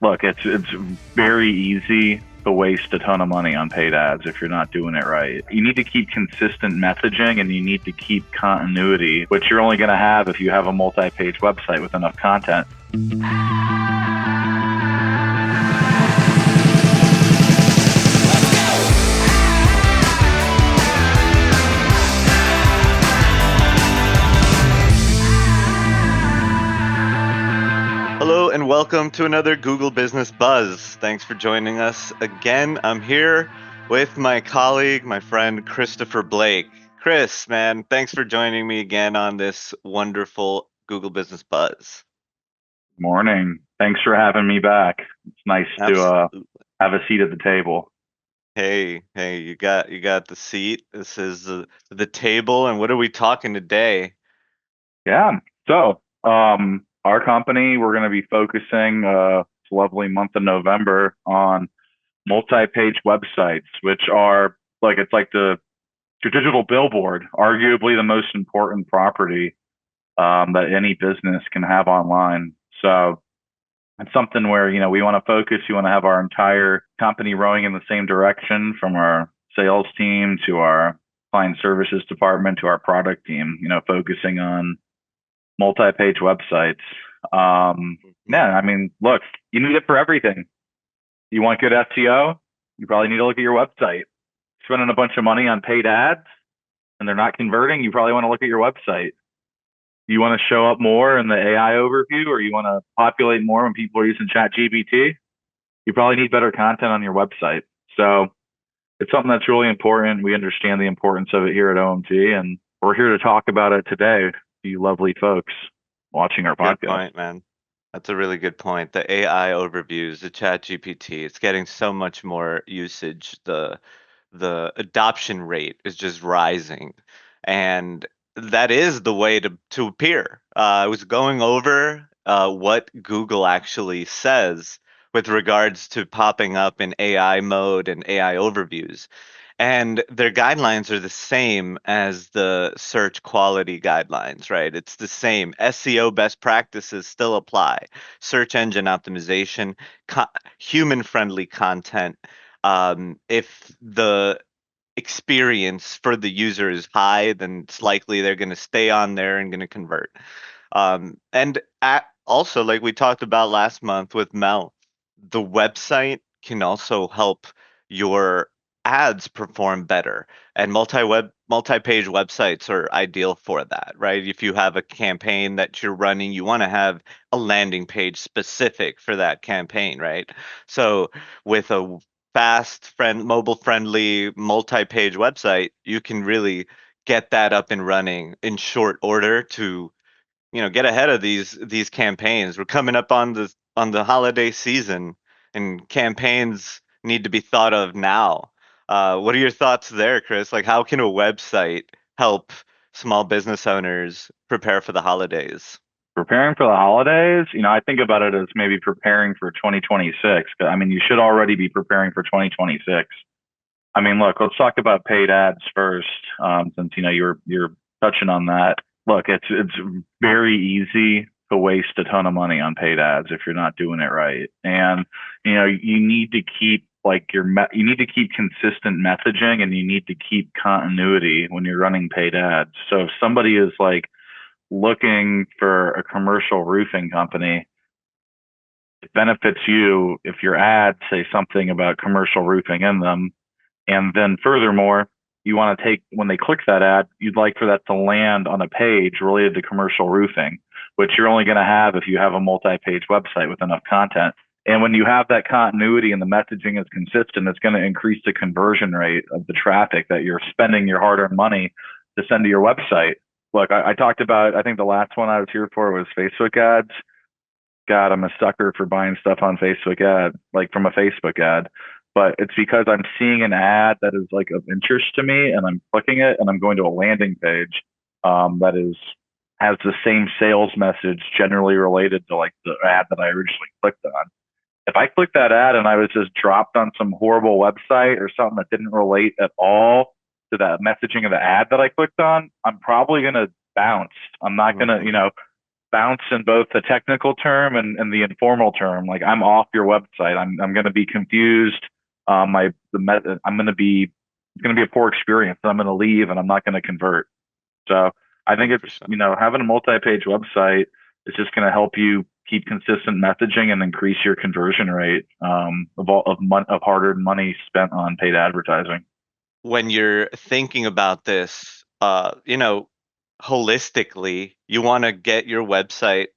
Look, it's very easy to waste a ton of money on paid ads if you're not doing it right. You need to keep consistent messaging and you need to keep continuity, which you're only going to have if you have a multi-page website with enough content. Hello and welcome to another Google Business Buzz. Thanks for joining us again. I'm here with my colleague, my friend Christopher Blake. Chris, man, thanks for joining me again on this wonderful Google Business Buzz. Morning. Thanks for having me back. It's nice to have a seat at the table. Hey, you got the seat. This is the table, and what are we talking today? Yeah. So, our company, we're going to be focusing this lovely month of November on multi-page websites, which are it's like your digital billboard, arguably the most important property that any business can have online. So it's something where, we want to focus. You want to have our entire company rowing in the same direction, from our sales team to our client services department to our product team, focusing on multi-page websites. Look, you need it for everything. You want good SEO? You probably need to look at your website. Spending a bunch of money on paid ads and they're not converting, you probably want to look at your website. You want to show up more in the AI overview, or you want to populate more when people are using ChatGPT? You probably need better content on your website. So it's something that's really important. We understand the importance of it here at OMT, and we're here to talk about it today, you lovely folks watching our podcast. Good point, man. That's a really good point. The AI overviews, the ChatGPT, it's getting so much more usage. The adoption rate is just rising, and that is the way to appear. I was going over what Google actually says with regards to popping up in AI mode and AI overviews. And their guidelines are the same as the search quality guidelines, right? It's the same. SEO best practices still apply. Search engine optimization, human-friendly content. If the experience for the user is high, then it's likely they're going to stay on there and going to convert. Also, like we talked about last month with Mel, the website can also help your ads perform better, and multi-page websites are ideal for that, right? If you have a campaign that you're running, you want to have a landing page specific for that campaign, right? So with a mobile-friendly multi-page website, you can really get that up and running in short order to get ahead of these campaigns. We're coming up on the holiday season, and campaigns need to be thought of now. What are your thoughts there, Chris? Like, how can a website help small business owners prepare for the holidays? Preparing for the holidays, I think about it as maybe preparing for 2026. You should already be preparing for 2026. Look, let's talk about paid ads first, since you're touching on that. Look, it's very easy to waste a ton of money on paid ads if you're not doing it right, and you need to keep you need to keep consistent messaging and you need to keep continuity when you're running paid ads. So if somebody is looking for a commercial roofing company, it benefits you if your ads say something about commercial roofing in them. And then furthermore, you want to when they click that ad, you'd like for that to land on a page related to commercial roofing, which you're only going to have if you have a multi-page website with enough content. And when you have that continuity and the messaging is consistent, it's going to increase the conversion rate of the traffic that you're spending your hard-earned money to send to your website. Look, I talked about, I think the last one I was here for was Facebook ads. God, I'm a sucker for buying stuff on Facebook from a Facebook ad. But it's because I'm seeing an ad that is of interest to me, and I'm clicking it, and I'm going to a landing page that has the same sales message generally related to the ad that I originally clicked on. If I clicked that ad and I was just dropped on some horrible website or something that didn't relate at all to that messaging of the ad that I clicked on, I'm probably going to bounce. I'm not going to, bounce in both the technical term and the informal term. Like I'm off your website. I'm going to be confused. I'm going to be it's going to be a poor experience. I'm going to leave and I'm not going to convert. So I think it's, 100%. having a multi-page website is just going to help you keep consistent messaging and increase your conversion rate of hard-earned money spent on paid advertising. When you're thinking about this, holistically, you want to get your website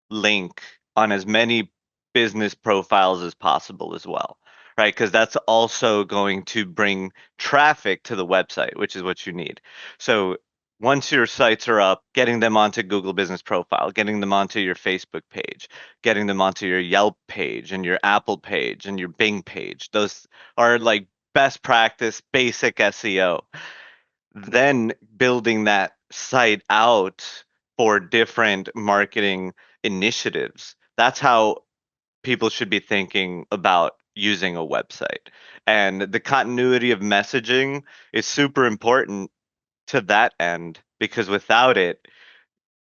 link on as many business profiles as possible as well, right? Because that's also going to bring traffic to the website, which is what you need. So once your sites are up, getting them onto Google Business Profile, getting them onto your Facebook page, getting them onto your Yelp page and your Apple page and your Bing page, those are like best practice, basic SEO. Then building that site out for different marketing initiatives. That's how people should be thinking about using a website. And the continuity of messaging is super important to that end because without it,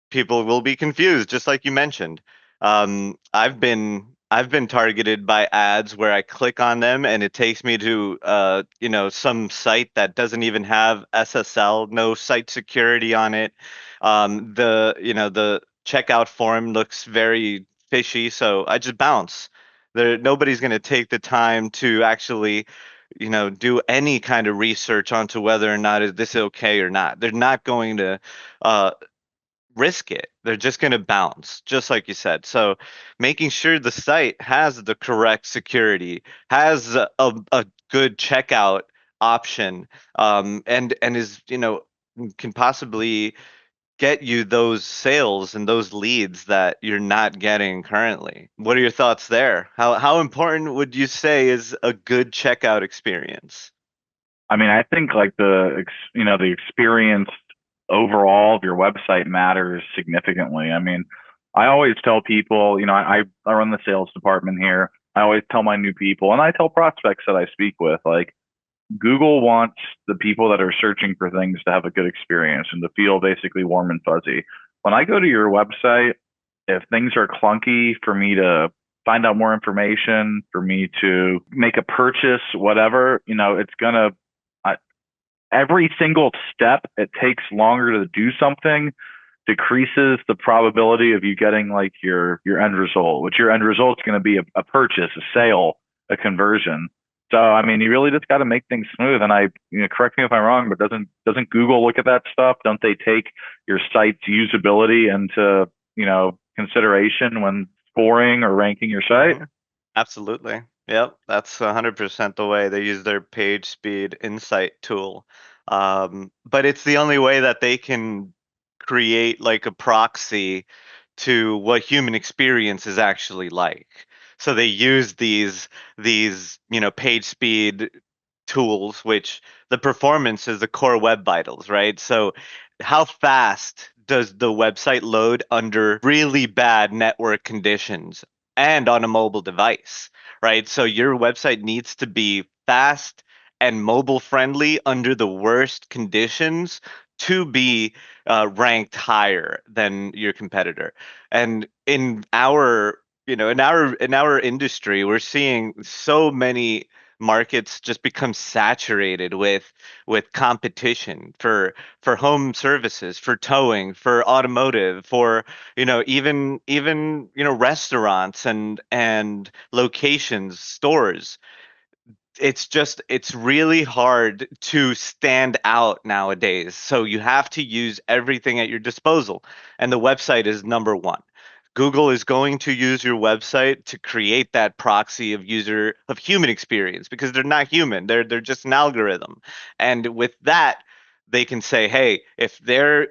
people will be confused, just like you mentioned. I've been targeted by ads where I click on them and it takes me to some site that doesn't even have SSL, no site security on it. The checkout form looks very fishy, so I just bounce. Nobody's going to take the time to actually do any kind of research onto whether or not is this okay or not. They're not going to uh, risk it. They're just going to bounce, just like you said. So making sure the site has the correct security, has a good checkout option, and is, can possibly get you those sales and those leads that you're not getting currently. What are your thoughts there? How important would you say is a good checkout experience? I mean, I think like the experience overall of your website matters significantly. I mean, I always tell people, I run the sales department here. I always tell my new people and I tell prospects that I speak with, like, Google wants the people that are searching for things to have a good experience and to feel basically warm and fuzzy. When I go to your website, if things are clunky for me to find out more information, for me to make a purchase, whatever, it's gonna, I, every single step it takes longer to do something decreases the probability of you getting like your end result, which your end result is going to be a purchase, a sale, a conversion. So I mean, you really just got to make things smooth. And correct me if I'm wrong, but doesn't Google look at that stuff? Don't they take your site's usability into consideration when scoring or ranking your site? Mhm. Absolutely. Yep, that's 100% the way they use their page speed insight tool. But it's the only way that they can create like a proxy to what human experience is actually like. So they use these page speed tools, which the performance is the core web vitals, right? So how fast does the website load under really bad network conditions and on a mobile device, right? So your website needs to be fast and mobile friendly under the worst conditions to be ranked higher than your competitor. And in our industry, we're seeing so many markets just become saturated with competition for home services, for towing, for automotive, for even restaurants and locations, stores. It's really hard to stand out nowadays, so you have to use everything at your disposal, and the website is number one. Google is going to use your website to create that proxy of human experience because they're not human, they're just an algorithm. And with that, they can say, hey, if they're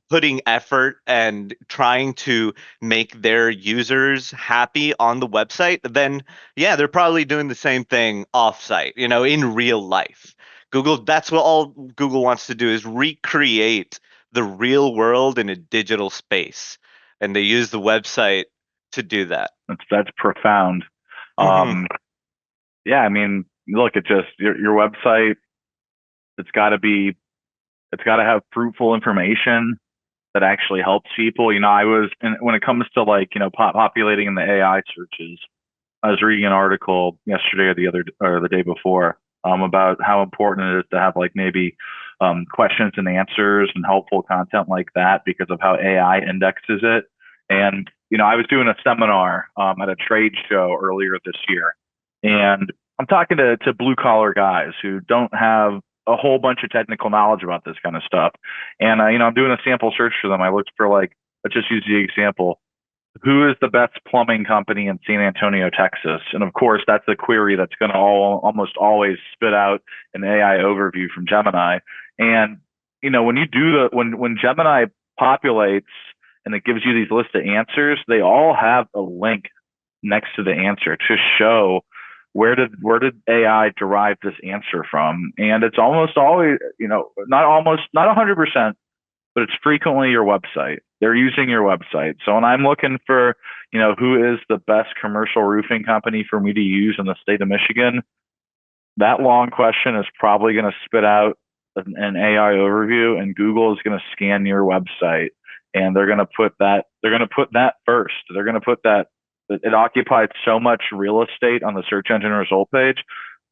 putting effort and trying to make their users happy on the website, then yeah, they're probably doing the same thing offsite, in real life. That's what all Google wants to do is recreate the real world in a digital space. And they use the website to do that. That's profound. Hmm. Um, yeah, I mean, look, it just your website. It's got to be. It's got to have fruitful information. that actually helps people. I was, and when it comes to like, populating in the AI searches, I was reading an article yesterday or the day before about how important it is to have like maybe questions and answers and helpful content like that because of how AI indexes it. And I was doing a seminar at a trade show earlier this year, and I'm talking to blue collar guys who don't have a whole bunch of technical knowledge about this kind of stuff. And I'm doing a sample search for them. I looked for like, let's just use the example, who is the best plumbing company in San Antonio, Texas? And of course, that's a query that's going to almost always spit out an AI overview from Gemini. And when you do when Gemini populates and it gives you these list of answers, they all have a link next to the answer to show where did AI derive this answer from. And it's almost always, not 100%, but it's frequently your website. They're using your website. So when I'm looking for, who is the best commercial roofing company for me to use in the state of Michigan, that long question is probably going to spit out an AI overview, and Google is going to scan your website, and they're going to put that first. They're going to put that. It occupies so much real estate on the search engine result page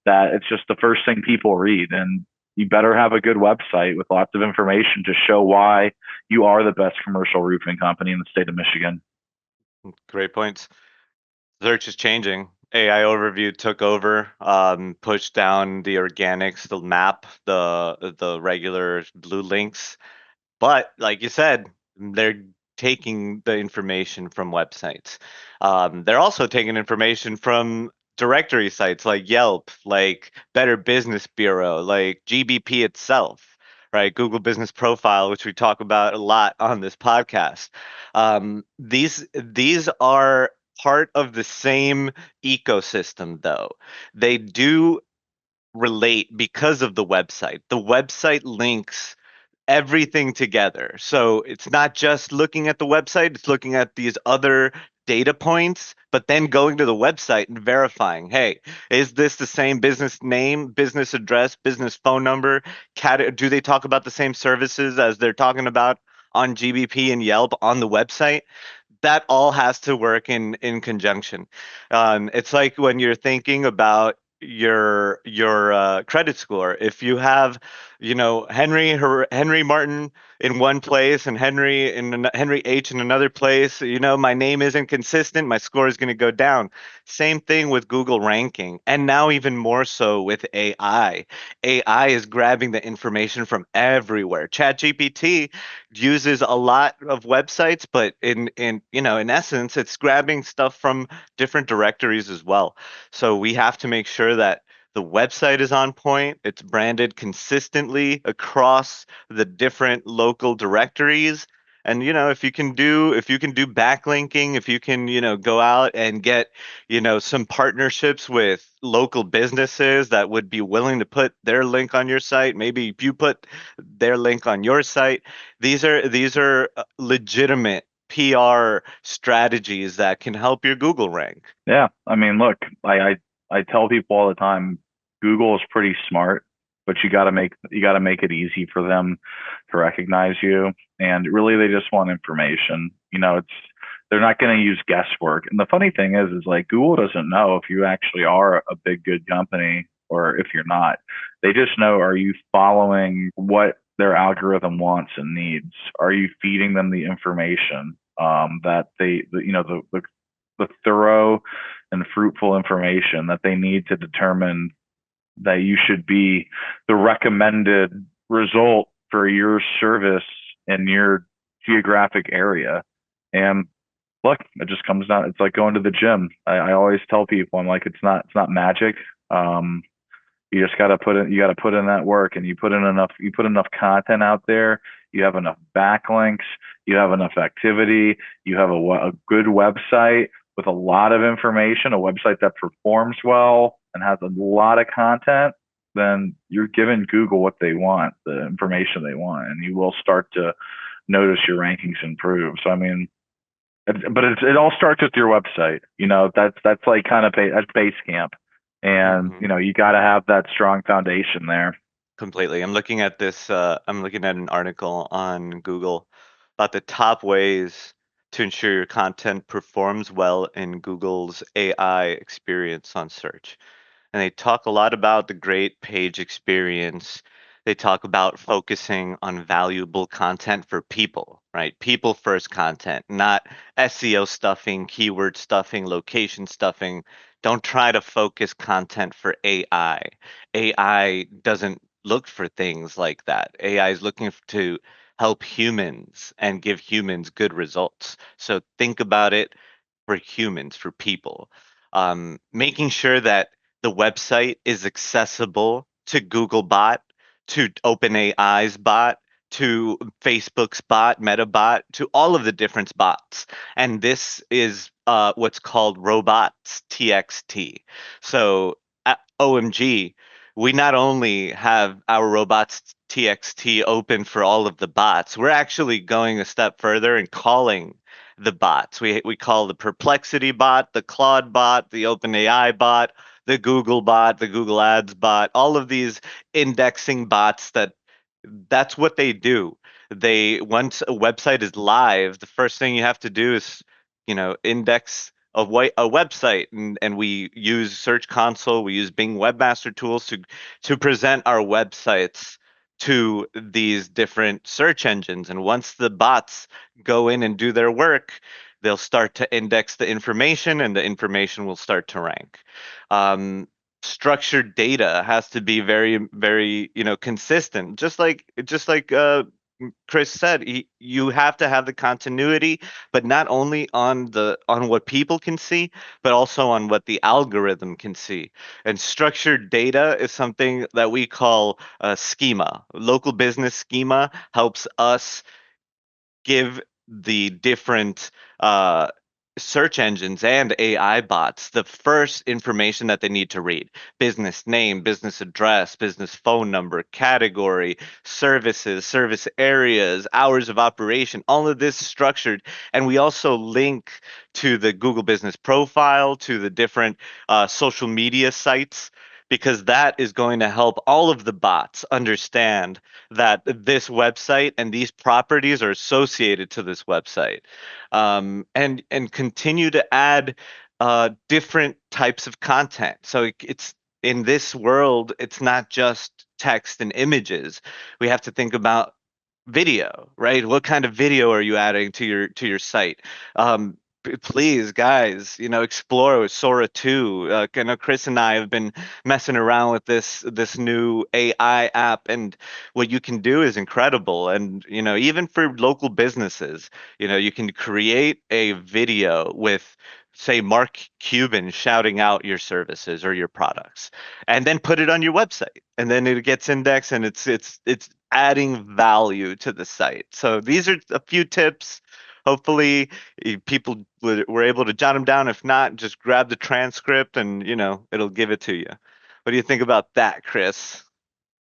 that it's just the first thing people read. And you better have a good website with lots of information to show why you are the best commercial roofing company in the state of Michigan. Great points. Search is changing. AI overview took over, pushed down the organics, the map, the regular blue links. But like you said, they're taking the information from websites. They're also taking information from directory sites like Yelp, like Better Business Bureau, like GBP itself, right? Google Business Profile, which we talk about a lot on this podcast. These are part of the same ecosystem, though. They do relate because of the website. The website links everything together. So it's not just looking at the website, it's looking at these other data points, but then going to the website and verifying, hey, is this the same business name, business address, business phone number? Do they talk about the same services as they're talking about on GBP and Yelp on the website? That all has to work in conjunction. It's like when you're thinking about your credit score. If you have, Henry Martin in one place and Henry H in another place, my name isn't consistent. My score is going to go down. Same thing with Google ranking, and now even more so with AI. AI is grabbing the information from everywhere. ChatGPT uses a lot of websites, but in essence, it's grabbing stuff from different directories as well. So we have to make sure that the website is on point, it's branded consistently across the different local directories. And if you can do backlinking, if you can, go out and get, some partnerships with local businesses that would be willing to put their link on your site, maybe if you put their link on your site, these are legitimate PR strategies that can help your Google rank. Yeah, I mean, look, I tell people all the time, Google is pretty smart, but you got to make it easy for them to recognize you. And really, they just want information. They're not going to use guesswork. And the funny thing is like Google doesn't know if you actually are a big good company or if you're not. They just know, are you following what their algorithm wants and needs? Are you feeding them the information that the thorough and fruitful information that they need to determine that you should be the recommended result for your service in your geographic area. And look, it just comes down. It's like going to the gym. I always tell people, I'm like, it's not magic. Um, you just got to put in that work, and you put enough content out there. You have enough backlinks. You have enough activity. You have a good website with a lot of information, a website that performs well and has a lot of content. Then you're giving Google what they want, the information they want, and you will start to notice your rankings improve. So I mean, but it all starts with your website. That's like kind of that's base camp, and Mhm. you got to have that strong foundation there. Completely. I'm looking at this. I'm looking at an article on Google. about the top ways to ensure your content performs well in Google's AI experience on search. And they talk a lot about the great page experience. They talk about focusing on valuable content for people, right? People first content, not SEO stuffing, keyword stuffing, location stuffing. Don't try to focus content for AI. AI doesn't look for things like that. AI is looking to help humans and give humans good results. So think about it for humans, for people. Making sure that the website is accessible to Google bot, to OpenAI's bot, to Facebook's bot, Meta bot, to all of the different bots. And this is what's called robots TXT. So at OMG, we not only have our robots TXT open for all of the bots, we're actually going a step further and calling the bots. We call the Perplexity bot, the Claude bot, the OpenAI bot, the Google bot, the Google Ads bot, all of these indexing bots that's what they do. They once a website is live, the first thing you have to do is, index a website, and we use Search Console, we use Bing Webmaster Tools to present our websites to these different search engines. And once the bots go in and do their work, they'll start to index the information, and the information will start to rank. Structured data has to be very, very, consistent. Just like Chris said, you have to have the continuity, but not only on what people can see, but also on what the algorithm can see. And structured data is something that we call schema. Local business schema helps us give the different search engines and AI bots the first information that they need to read: business name, business address, business phone number, category, services, service areas, hours of operation. All of this is structured. And we also link to the Google Business Profile, to the different social media sites, because that is going to help all of the bots understand that this website and these properties are associated to this website, and continue to add different types of content. So it's in this world, it's not just text and images. We have to think about video, right? What kind of video are you adding to your site? Please, guys, explore with Sora 2. I know Chris and I have been messing around with this new AI app, and what you can do is incredible. And even for local businesses, you can create a video with, say, Mark Cuban shouting out your services or your products, and then put it on your website, and then it gets indexed, and it's adding value to the site. So these are a few tips. Hopefully people were able to jot them down. If not, just grab the transcript and it'll give it to you. What do you think about that, Chris?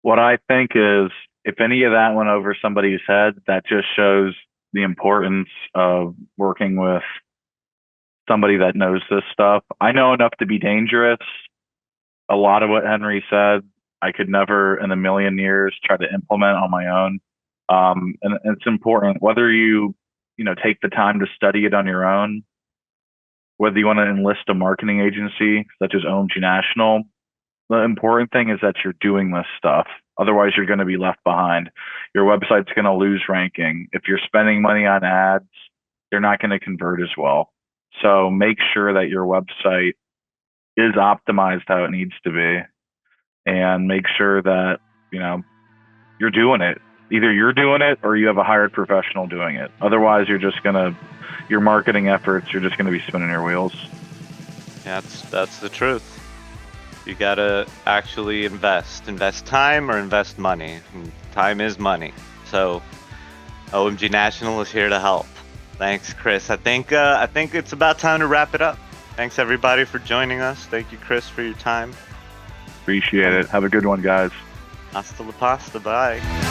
What I think is, if any of that went over somebody's head, that just shows the importance of working with somebody that knows this stuff. I know enough to be dangerous. A lot of what Henry said, I could never in a million years try to implement on my own. And it's important whether you take the time to study it on your own, whether you want to enlist a marketing agency such as OMG National. The important thing is that you're doing this stuff. Otherwise, you're going to be left behind. Your website's going to lose ranking. If you're spending money on ads, they're not going to convert as well. So make sure that your website is optimized how it needs to be, and make sure that you're doing it. Either you're doing it or you have a hired professional doing it. Otherwise, your marketing efforts, you're just gonna be spinning your wheels. Yeah, that's the truth. You gotta actually invest time or invest money. And time is money. So OMG National is here to help. Thanks, Chris. I think it's about time to wrap it up. Thanks everybody for joining us. Thank you, Chris, for your time. Appreciate it. Have a good one, guys. Hasta la pasta. Bye.